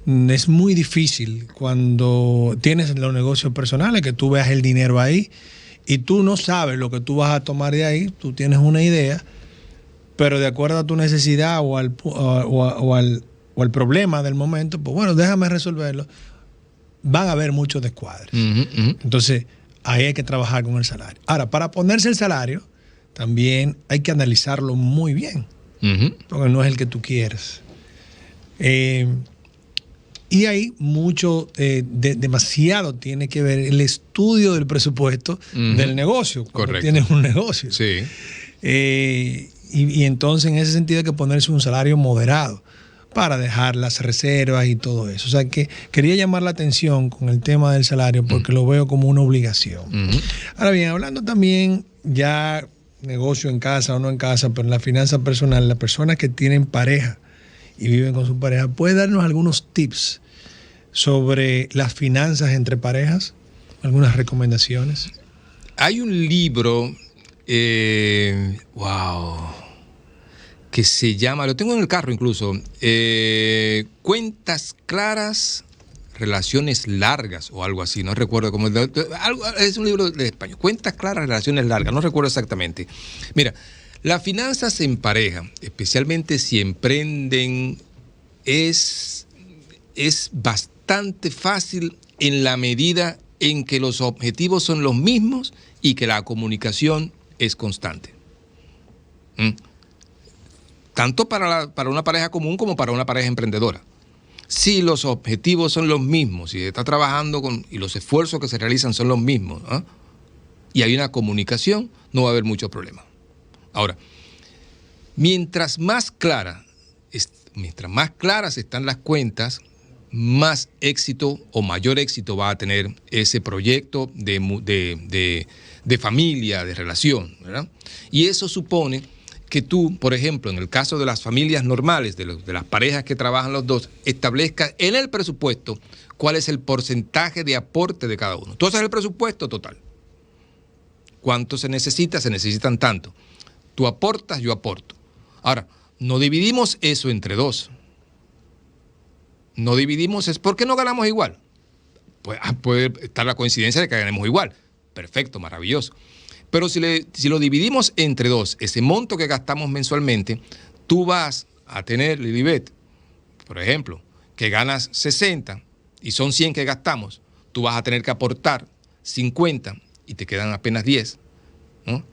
Es muy difícil cuando tienes los negocios personales que tú veas el dinero ahí y tú no sabes lo que tú vas a tomar de ahí. Tú tienes una idea, pero de acuerdo a tu necesidad o al problema del momento, pues bueno, déjame resolverlo. Van a haber muchos descuadres. Entonces, ahí hay que trabajar con el salario. Ahora, para ponerse el salario, también hay que analizarlo muy bien, porque no es el que tú quieres. Y hay mucho, demasiado tiene que ver el estudio del presupuesto del negocio. Cuando tienes un negocio. Sí. Y entonces en ese sentido hay que ponerse un salario moderado para dejar las reservas y todo eso. O sea que quería llamar la atención con el tema del salario porque lo veo como una obligación. Ahora bien, hablando también ya negocio en casa o no en casa, pero en la finanza personal, las personas que tienen pareja y viven con su pareja, ¿puede darnos algunos tips sobre las finanzas entre parejas? ¿Algunas recomendaciones? Hay un libro, que se llama, lo tengo en el carro incluso, Cuentas Claras, Relaciones Largas o algo así, no recuerdo cómo, es un libro de español, Cuentas Claras, Relaciones Largas, no recuerdo exactamente. Mira, las finanzas en pareja, especialmente si emprenden, es bastante fácil en la medida en que los objetivos son los mismos y que la comunicación es constante. Tanto para una pareja común como para una pareja emprendedora. Si los objetivos son los mismos, si está trabajando y los esfuerzos que se realizan son los mismos, y hay una comunicación, no va a haber mucho problema. Ahora, mientras más claras están las cuentas, más éxito o mayor éxito va a tener ese proyecto de familia, de relación, ¿verdad? Y eso supone que tú, por ejemplo, en el caso de las familias normales, de las parejas que trabajan los dos, establezcas en el presupuesto cuál es el porcentaje de aporte de cada uno. Tú haces el presupuesto total. ¿Cuánto se necesita? Se necesitan tanto. Tú aportas, yo aporto. Ahora, no dividimos eso entre dos. No dividimos es porque no ganamos igual. Pues puede estar la coincidencia de que ganemos igual. Perfecto, maravilloso. Pero si lo dividimos entre dos, ese monto que gastamos mensualmente, tú vas a tener, Lilibet, por ejemplo, que ganas 60 y son 100 que gastamos, tú vas a tener que aportar 50 y te quedan apenas 10, ¿no?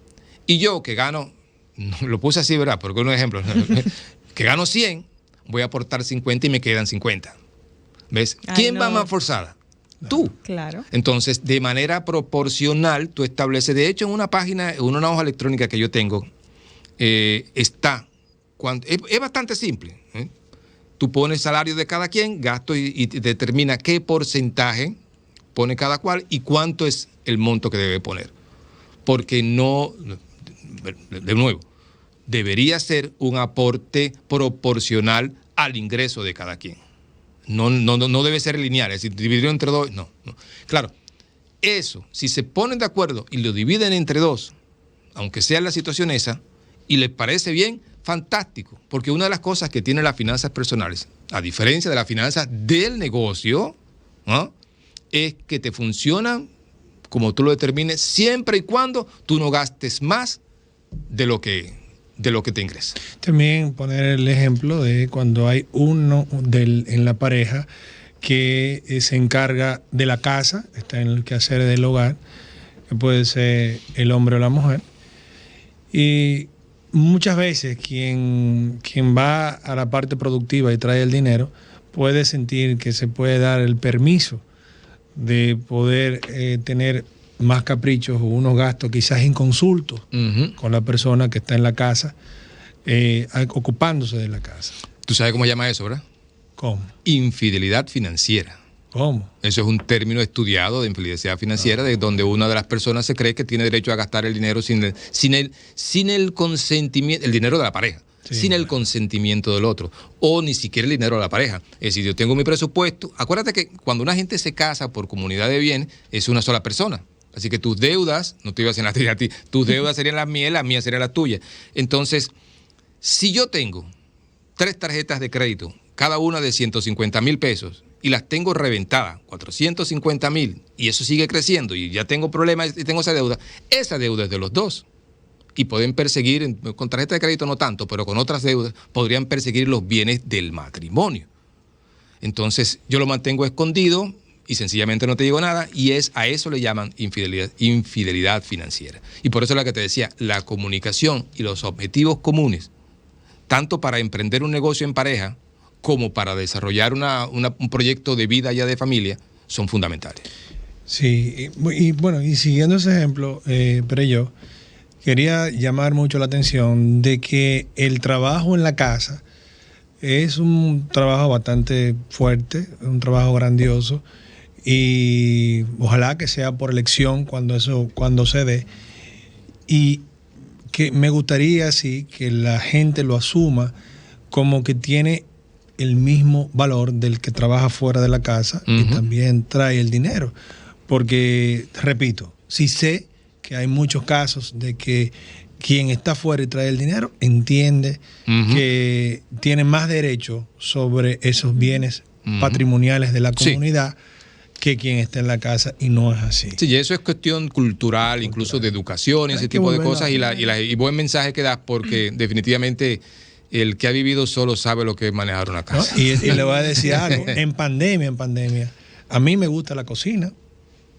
Y yo que gano, lo puse así, ¿verdad? Porque es un ejemplo, que gano 100, voy a aportar 50 y me quedan 50. ¿Ves? ¿Quién va más forzada? Tú. Claro. Entonces, de manera proporcional, tú estableces, de hecho, en una página, en una hoja electrónica que yo tengo, es bastante simple. Tú pones salario de cada quien, gasto y determina qué porcentaje pone cada cual y cuánto es el monto que debe poner. Porque no, de nuevo, debería ser un aporte proporcional al ingreso de cada quien. No debe ser lineal, es decir, dividirlo entre dos, no. Claro, eso, si se ponen de acuerdo y lo dividen entre dos, aunque sea la situación esa, y les parece bien, fantástico, porque una de las cosas que tienen las finanzas personales, a diferencia de las finanzas del negocio, ¿no?, es que te funcionan como tú lo determines, siempre y cuando tú no gastes más de lo que te ingresa. También poner el ejemplo de cuando hay uno en la pareja que se encarga de la casa, está en el quehacer del hogar, que puede ser el hombre o la mujer, y muchas veces quien va a la parte productiva y trae el dinero puede sentir que se puede dar el permiso de poder tener más caprichos o unos gastos quizás inconsultos con la persona que está en la casa, ocupándose de la casa. ¿Tú sabes cómo se llama eso, verdad? ¿Cómo? Infidelidad financiera. ¿Cómo? Eso es un término estudiado de infidelidad financiera, de donde una de las personas se cree que tiene derecho a gastar el dinero sin el consentimiento, el dinero de la pareja, sin el consentimiento del otro, o ni siquiera el dinero de la pareja. Es decir, yo tengo mi presupuesto. Acuérdate que cuando una gente se casa por comunidad de bienes, es una sola persona. Así que tus deudas, no te iba a decir a ti, tus deudas serían las mías serían las tuyas. Entonces, si yo tengo 3 tarjetas de crédito, cada una de 150,000 pesos, y las tengo reventadas, 450,000, y eso sigue creciendo, y ya tengo problemas y tengo esa deuda es de los dos. Y pueden perseguir, con tarjeta de crédito no tanto, pero con otras deudas, podrían perseguir los bienes del matrimonio. Entonces, yo lo mantengo escondido, y sencillamente no te digo nada, y a eso le llaman infidelidad financiera. Y por eso es lo que te decía, la comunicación y los objetivos comunes, tanto para emprender un negocio en pareja, como para desarrollar un proyecto de vida ya de familia, son fundamentales. Sí, y bueno, y siguiendo ese ejemplo, quería llamar mucho la atención de que el trabajo en la casa es un trabajo bastante fuerte, un trabajo grandioso, y ojalá que sea por elección cuando se dé. Y que me gustaría, sí, que la gente lo asuma como que tiene el mismo valor del que trabaja fuera de la casa y también trae el dinero. Porque, repito, sí sé que hay muchos casos de que quien está fuera y trae el dinero entiende que tiene más derecho sobre esos bienes patrimoniales de la comunidad que quien está en la casa, y no es así. Sí, y eso es cuestión cultural, incluso de educación, ese tipo de cosas, y buen mensaje que das, porque definitivamente el que ha vivido solo sabe lo que es manejar una casa. ¿No? Y le voy a decir algo, en pandemia, a mí me gusta la cocina,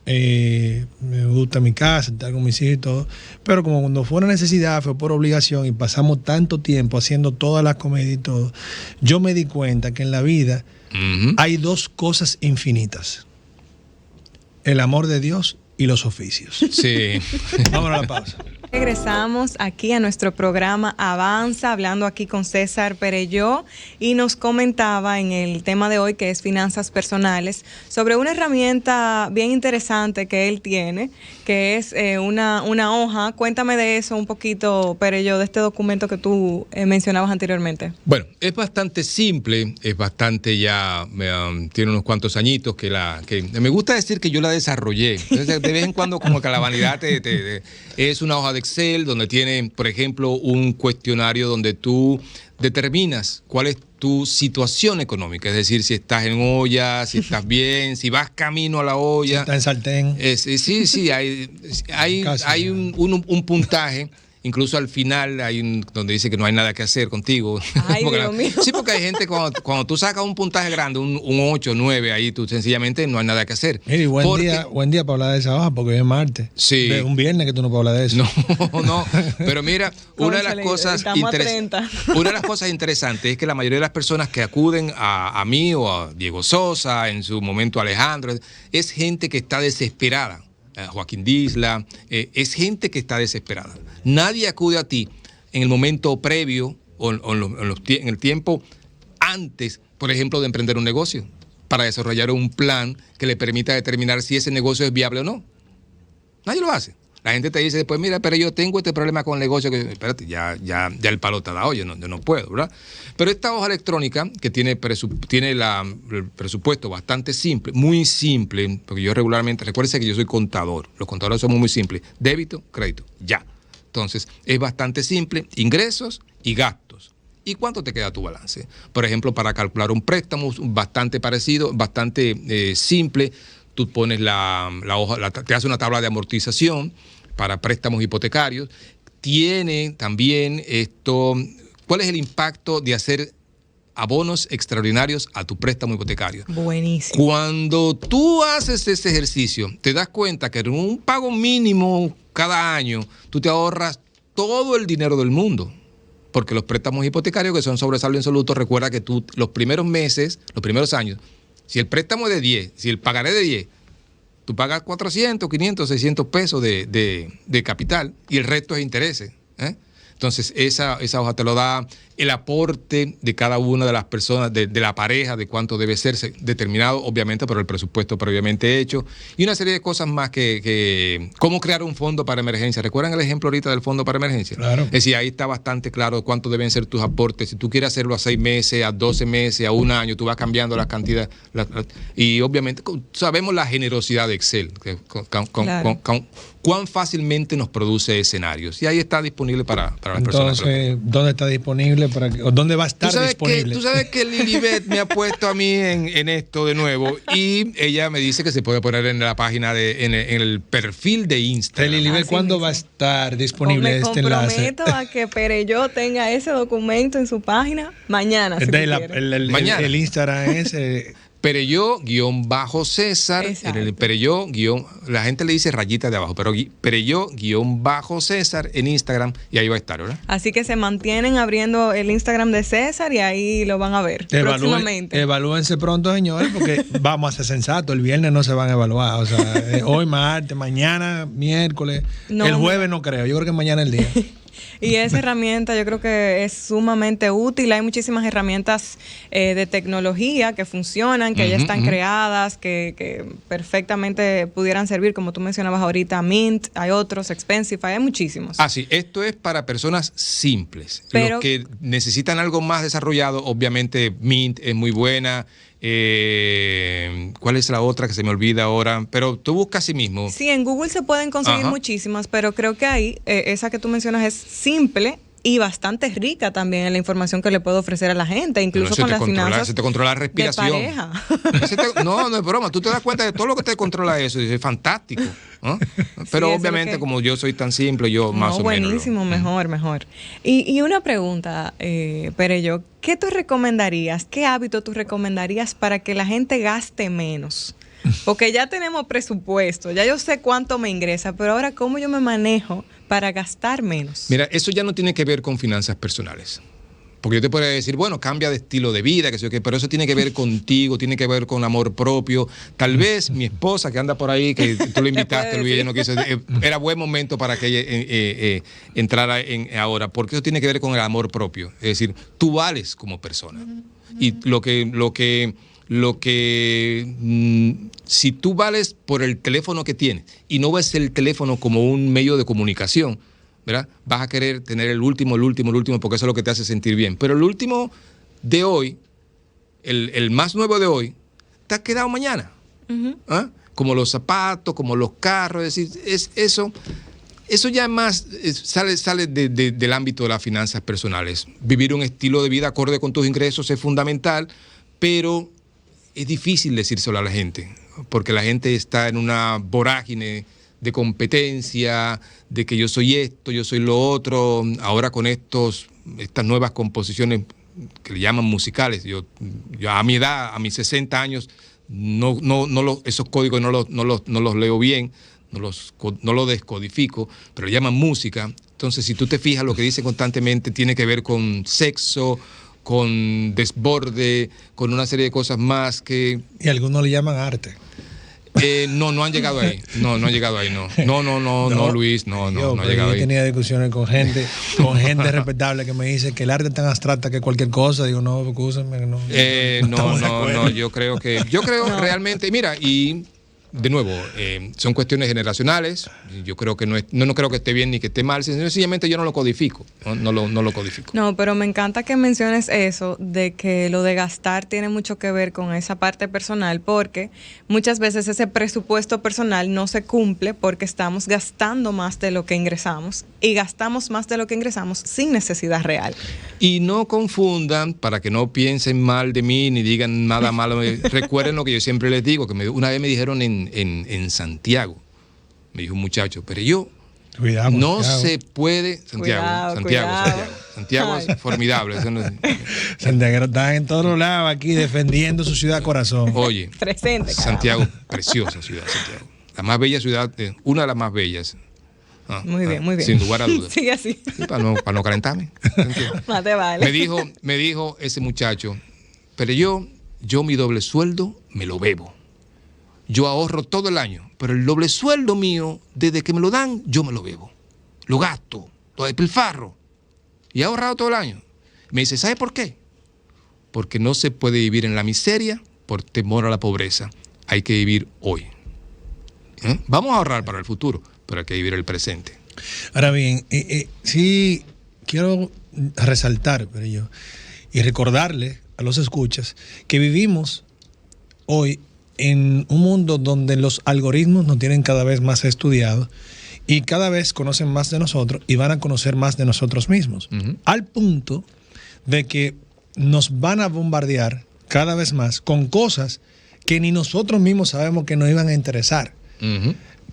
me gusta mi casa, estar con mis hijos y todo, pero como cuando fue una necesidad, fue por obligación y pasamos tanto tiempo haciendo todas las comidas y todo, yo me di cuenta que en la vida hay dos cosas infinitas: el amor de Dios y los oficios. Sí. Vámonos a la pausa. Regresamos aquí a nuestro programa Avanza, hablando aquí con César Perelló, y nos comentaba en el tema de hoy, que es finanzas personales, sobre una herramienta bien interesante que él tiene, que es una hoja. Cuéntame de eso un poquito, Perelló, de este documento que tú mencionabas anteriormente. Bueno, es bastante simple, es bastante tiene unos cuantos añitos que me gusta decir que yo la desarrollé. Entonces, de vez en cuando como que la vanidad es una hoja de Excel donde tiene, por ejemplo, un cuestionario donde tú determinas cuál es tu situación económica, es decir, si estás en olla, si estás bien, si vas camino a la olla. Si estás en sartén. Sí, hay un puntaje. Incluso al final hay donde dice que no hay nada que hacer contigo. Ay, Dios mío. Sí, porque hay gente, cuando tú sacas un puntaje grande, un 8, 9, ahí tú sencillamente no hay nada que hacer. Mire, buen día para hablar de esa hoja, porque hoy es martes. Sí. De un viernes que tú no puedes hablar de eso. No. Pero mira, una de las cosas interesantes es que la mayoría de las personas que acuden a mí o a Diego Sosa, en su momento Alejandro, es gente que está desesperada. Joaquín Disla, es gente que está desesperada. Nadie acude a ti en el momento previo o en el tiempo antes, por ejemplo, de emprender un negocio, para desarrollar un plan que le permita determinar si ese negocio es viable o no. Nadie lo hace. La gente te dice después, mira, pero yo tengo este problema con el negocio, que espérate, ya el palo te da, oye, yo no puedo, ¿verdad? Pero esta hoja electrónica, que tiene el presupuesto bastante simple, muy simple, porque yo regularmente, recuérdense que yo soy contador, los contadores somos muy simples: débito, crédito, ya. Entonces, es bastante simple: ingresos y gastos. ¿Y cuánto te queda tu balance? Por ejemplo, para calcular un préstamo, bastante parecido, bastante simple. Tú pones la hoja, te hace una tabla de amortización para préstamos hipotecarios. Tiene también ¿cuál es el impacto de hacer abonos extraordinarios a tu préstamo hipotecario? Buenísimo. Cuando tú haces ese ejercicio, te das cuenta que en un pago mínimo cada año, tú te ahorras todo el dinero del mundo. Porque los préstamos hipotecarios, que son sobresaldo insoluto, recuerda que tú los primeros meses, los primeros años, si el préstamo es de 10, si el pagaré de 10, tú pagas 400, 500, 600 pesos de capital y el resto es intereses. Entonces, esa hoja te lo da el aporte de cada una de las personas, de la pareja, de cuánto debe ser determinado, obviamente, por el presupuesto previamente hecho, y una serie de cosas más que cómo crear un fondo para emergencia. ¿Recuerdan el ejemplo ahorita del fondo para emergencia? Claro. Es decir, ahí está bastante claro cuánto deben ser tus aportes. Si tú quieres hacerlo a 6 meses, a 12 meses, a un año, tú vas cambiando las cantidades. Y obviamente sabemos la generosidad de Excel, cuán fácilmente nos produce escenarios. Y ahí está disponible para las personas. Entonces, ¿dónde está disponible? ¿Dónde va a estar disponible? Tú sabes que Lilibet me ha puesto a mí en esto de nuevo, y ella me dice que se puede poner en la página, en el perfil de Instagram. Lilibet, ¿cuándo va a estar disponible este enlace? Me comprometo a que Perelló tenga ese documento en su página mañana. Mañana. El Instagram es... Pereyó-César, Exacto. Pereyó, la gente le dice rayita de abajo, pero Pereyó-César en Instagram y ahí va a estar, ¿verdad? Así que se mantienen abriendo el Instagram de César y ahí lo van a ver próximamente. Evalúense pronto, señores, porque vamos a ser sensatos. El viernes no se van a evaluar. O sea, hoy martes, mañana, miércoles. No, el jueves no creo. Yo creo que mañana es el día. Y esa herramienta yo creo que es sumamente útil. Hay muchísimas herramientas de tecnología que funcionan, que ya están creadas, que perfectamente pudieran servir, como tú mencionabas ahorita, Mint, hay otros, Expensify, hay muchísimos. Ah, sí, esto es para personas simples. Pero, los que necesitan algo más desarrollado, obviamente Mint es muy buena. ¿Cuál es la otra que se me olvida ahora? Pero tú buscas sí mismo. Sí, en Google se pueden conseguir muchísimas, pero creo que ahí, esa que tú mencionas es simple y bastante rica también en la información que le puede ofrecer a la gente, incluso con las finanzas se te controla la respiración. de pareja. No es broma. Tú te das cuenta de todo lo que te controla eso. Y es fantástico, ¿no? Pero Sí, obviamente, como yo soy tan simple, yo más o menos. Buenísimo, mejor. Y una pregunta, Pereyó, ¿qué tú recomendarías, qué hábito tú recomendarías para que la gente gaste menos? Porque ya tenemos presupuesto, ya yo sé cuánto me ingresa, pero ahora ¿cómo yo me manejo para gastar menos? Mira, eso ya no tiene que ver con finanzas personales. Porque yo te podría decir, bueno, cambia de estilo de vida, que sé yo qué, pero eso tiene que ver contigo, tiene que ver con amor propio. Tal vez mi esposa que anda por ahí, que tú le invitaste, Luis, ella no quiso, era buen momento para que ella entrara ahora, porque eso tiene que ver con el amor propio. Es decir, tú vales como persona. Y si tú vales por el teléfono que tienes y no ves el teléfono como un medio de comunicación, ¿verdad? Vas a querer tener el último, porque eso es lo que te hace sentir bien. Pero el último de hoy, el más nuevo de hoy, te ha quedado mañana. ¿Ah? Como los zapatos, como los carros, es decir, eso ya más sale del ámbito de las finanzas personales. Vivir un estilo de vida acorde con tus ingresos es fundamental, pero es difícil decírselo a la gente, porque la gente está en una vorágine de competencia, de que yo soy esto, yo soy lo otro. Ahora con estas nuevas composiciones que le llaman musicales, yo a mi edad, a mis 60 años, esos códigos no los leo bien, no los descodifico, pero le llaman música. Entonces, si tú te fijas, lo que dicen constantemente tiene que ver con sexo, con desborde, con una serie de cosas más que... Y algunos le llaman arte. No han llegado ahí. No han llegado ahí, no, Luis, no ha llegado ahí. Yo tenía discusiones con gente respetable que me dice que el arte es tan abstracta que cualquier cosa. Digo, no, excúsenme, no. Yo creo realmente, mira, y de nuevo, son cuestiones generacionales. Yo creo que no creo que esté bien ni que esté mal, sencillamente yo no lo codifico, no lo codifico. No, pero me encanta que menciones eso, de que lo de gastar tiene mucho que ver con esa parte personal, porque muchas veces ese presupuesto personal no se cumple porque estamos gastando más de lo que ingresamos y gastamos más de lo que ingresamos sin necesidad real. Y no confundan, para que no piensen mal de mí ni digan nada malo, recuerden lo que yo siempre les digo, que una vez me dijeron en Santiago, me dijo un muchacho, pero yo Cuidado, no Santiago. se puede. Santiago es formidable. Santiago está en todos lados aquí defendiendo su ciudad corazón. Oye, Presente, Santiago, preciosa ciudad, Santiago. La más bella ciudad, una de las más bellas. Muy bien. Sin lugar a dudas. Sigue así. Sí, para no calentarme. Más te vale. Me dijo ese muchacho, pero yo mi doble sueldo me lo bebo. Yo ahorro todo el año, pero el doble sueldo mío, desde que me lo dan, yo me lo bebo. Lo gasto, lo despilfarro. Y he ahorrado todo el año. Me dice, ¿sabe por qué? Porque no se puede vivir en la miseria por temor a la pobreza. Hay que vivir hoy. Vamos a ahorrar para el futuro, pero hay que vivir el presente. Ahora bien, sí quiero resaltar, y recordarle a los escuchas que vivimos hoy en un mundo donde los algoritmos nos tienen cada vez más estudiados y cada vez conocen más de nosotros y van a conocer más de nosotros mismos. Al punto de que nos van a bombardear cada vez más con cosas que ni nosotros mismos sabemos que nos iban a interesar.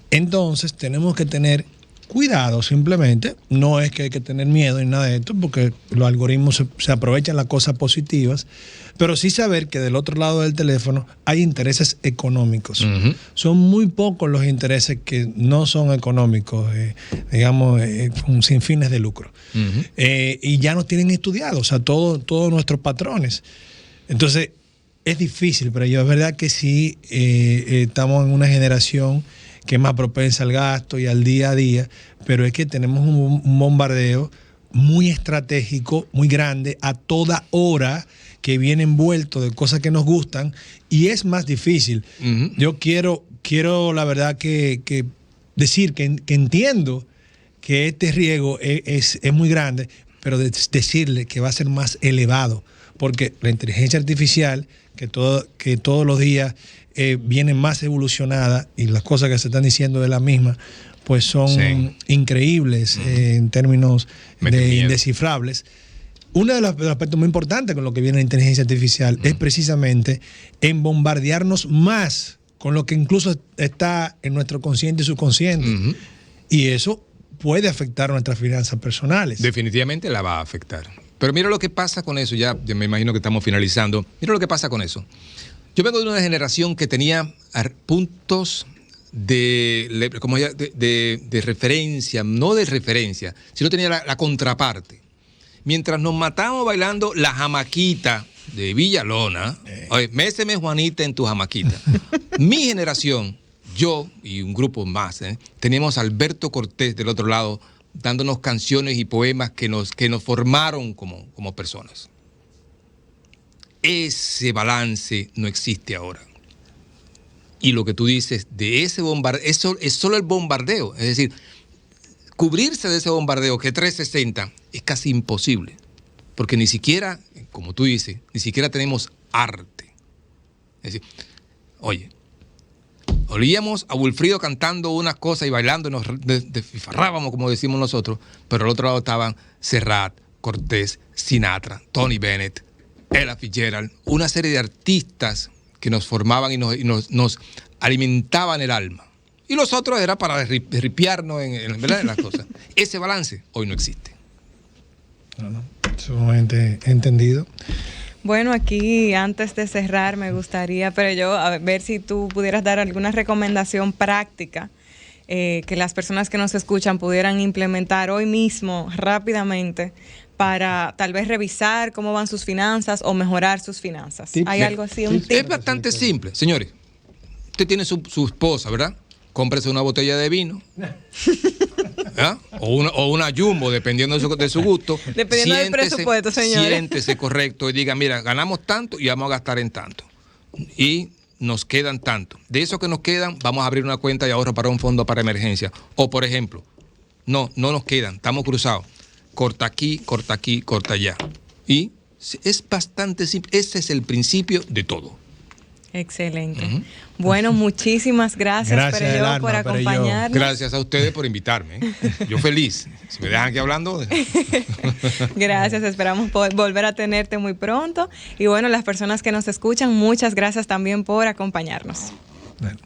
Entonces tenemos que tener cuidado simplemente. No es que hay que tener miedo ni nada de esto, porque los algoritmos se aprovechan las cosas positivas, pero sí saber que del otro lado del teléfono hay intereses económicos. Son muy pocos los intereses que no son económicos, digamos, sin fines de lucro. Y ya nos tienen estudiados, o sea, todos nuestros patrones. Entonces, es difícil, pero yo es verdad que sí estamos en una generación que es más propensa al gasto y al día a día, pero es que tenemos un bombardeo muy estratégico, muy grande, a toda hora, que viene envuelto de cosas que nos gustan y es más difícil. Yo quiero la verdad que decir que entiendo que este riesgo es muy grande, pero decirle que va a ser más elevado, porque la inteligencia artificial, que todos los días viene más evolucionada y las cosas que se están diciendo de la misma, pues son increíbles en términos indescifrables. Uno de los aspectos muy importantes con lo que viene la inteligencia artificial es precisamente en bombardearnos más con lo que incluso está en nuestro consciente y subconsciente. Y eso puede afectar nuestras finanzas personales. Definitivamente la va a afectar. Pero mira lo que pasa con eso, ya me imagino que estamos finalizando. Mira lo que pasa con eso. Yo vengo de una generación que tenía puntos de referencia, no de referencia, sino tenía la contraparte. Mientras nos matamos bailando la jamaquita de Villalona, oye, méseme Juanita en tu jamaquita. Mi generación, yo y un grupo más, teníamos a Alberto Cortés del otro lado, dándonos canciones y poemas que nos formaron como personas. Ese balance no existe ahora. Y lo que tú dices de ese bombardeo, eso es solo el bombardeo. Es decir, cubrirse de ese bombardeo que 360 es casi imposible. Porque ni siquiera, como tú dices, ni siquiera tenemos arte. Es decir, oye, olíamos a Wilfrido cantando unas cosas y bailando y nos desfifarrábamos, como decimos nosotros, pero al otro lado estaban Serrat, Cortés, Sinatra, Tony Bennett, Ella Fitzgerald, una serie de artistas que nos formaban y nos alimentaban el alma. Y los otros era para ripiarnos en las cosas. Ese balance hoy no existe. No, sumamente entendido. Bueno, aquí antes de cerrar me gustaría, pero yo a ver si tú pudieras dar alguna recomendación práctica que las personas que nos escuchan pudieran implementar hoy mismo rápidamente para tal vez revisar cómo van sus finanzas o mejorar sus finanzas. ¿Hay algo así? Un tip. Es bastante simple, señores. Usted tiene su esposa, ¿verdad? Cómprese una botella de vino. ¿Ah? O una Jumbo, dependiendo de su gusto. Dependiendo del presupuesto, señores. Siéntese correcto y diga, mira, ganamos tanto y vamos a gastar en tanto. Y nos quedan tanto. De eso que nos quedan, vamos a abrir una cuenta de ahorro para un fondo para emergencia. O, por ejemplo, no nos quedan, estamos cruzados. Corta aquí, corta allá. Y es bastante simple. Ese es el principio de todo. Excelente. Bueno, muchísimas gracias Perelló, por acompañarnos. Gracias a ustedes por invitarme. Yo feliz. Si me dejan aquí hablando. Gracias, esperamos volver a tenerte muy pronto. Y bueno, las personas que nos escuchan, muchas gracias también por acompañarnos. Bueno.